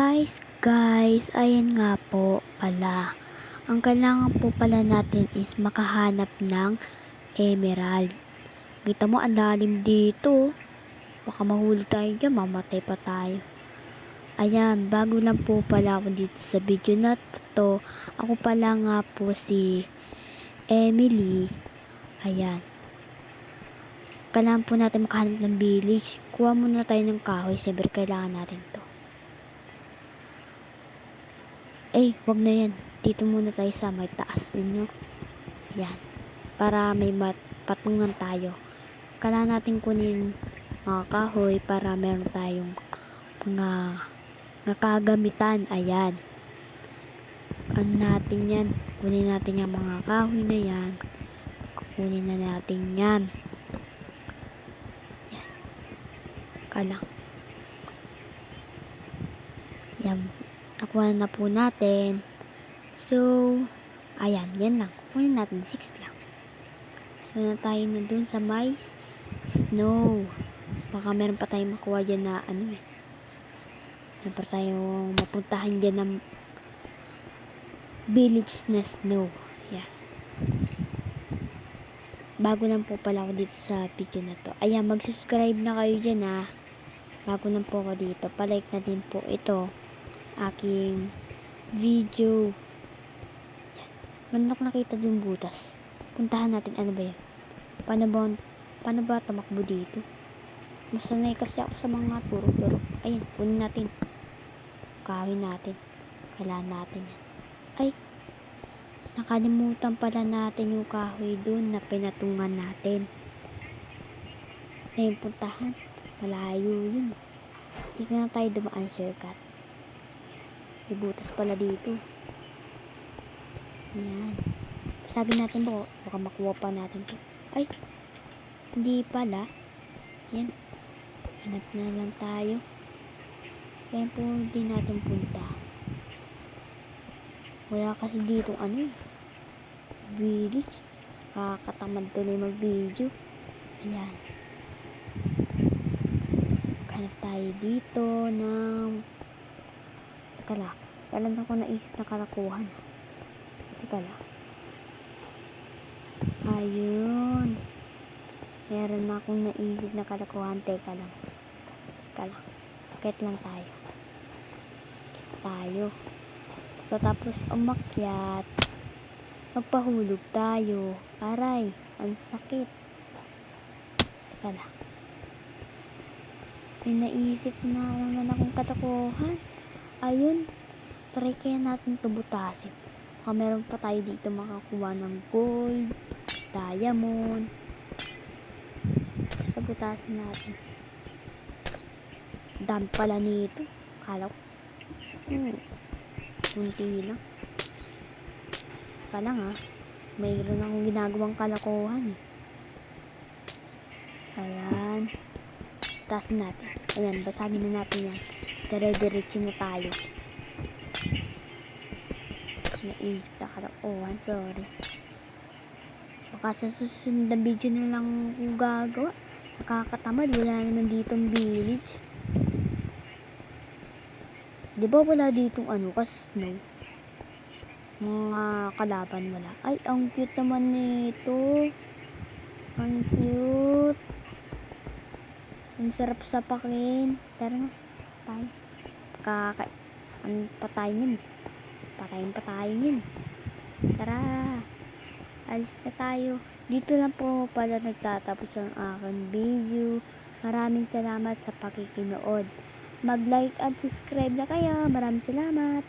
Guys, ayan nga po pala. Ang kailangan po pala natin is makahanap ng emerald. Kita mo, ang lalim dito. Baka mahuli tayo dyan, mamatay pa tayo. Ayan, bago lang po pala ako dito sa video na to. Ako pala nga po si Emily. Ayan. Kailangan po natin makahanap ng village. Kuha muna tayo ng kahoy. Siyempre, kailangan natin to. Wag na yan. Dito muna tayo sa may taas ninyo. Yan. Para may patungan tayo. Kailangan natin kunin mga kahoy para meron tayong mga kagamitan. Ayan. Ano natin yan? Kunin natin yung mga kahoy na yan. Kunin na natin yan. Yan. Kalang. Yan. Nakuha na po natin. So, ayan, yan lang. Kunin natin 6 lang. So, na tayo na dun sa may snow. Baka meron pa tayong makuha dyan na meron pa tayong mapuntahan dyan ng village na snow. Yan. Bago lang po pala ako dito sa video na to. Ayan, mag-subscribe na kayo dyan ha. Bago lang po ako dito. Palike na din po ito. Aking video. Manok nakita yung butas. Puntahan natin, ano ba yan? Paano ba tumakbo dito? Masanay kasi ako sa mga turok-turok. Ayun, kunin natin. Kawin natin. Kailangan natin yan. Nakalimutan pala natin yung kahoy dun na pinatungan natin. Ayun, puntahan. Malayo yun. Dito na tayo dumaan, shortcut. May butas pala dito. Ayan. Pasagin natin po. Baka makuha pa natin to. Hindi pala. Ayan. Hanap na lang tayo. Ayan po din natin punta. Wala kasi dito village. Kakatamad tuloy mag-video. Ayan. Hanap tayo dito ng kailan ako naisip na kalakuhan. Ayun. Meron na akong naisip na kalakuhan. Teka lang. Akit lang tayo. Tapos umakyat. Magpahulog tayo. Aray, ang sakit. Teka lang. May naisip na naman akong kalakuhan. Ayun. Try kaya natin ito butasin. Baka meron pa tayo dito makakuha ng gold, diamond. Butasin natin. Dami pala nito. Kala ko. Kunti lang. Mayroon akong ginagawang kalakuhan Ayan. Butasin natin. Ayan, basagin na natin yan. Dire-diretso na tayo. Naisip na kalakuhan. Sorry. Baka sa susunod na video na lang kung gagawa. Nakakatamad. Wala naman ditong village. Di ba wala ditong snow? Mga kalaban wala. Ang cute naman nito. Ang cute. Ang sarap sapakin. Tara na. Tayo. Patayin yun. Tara. Alis na tayo. Dito lang po pala nagtatapos ang aking video. Maraming salamat sa pakikinood. Mag-like at subscribe na kayo. Maraming salamat.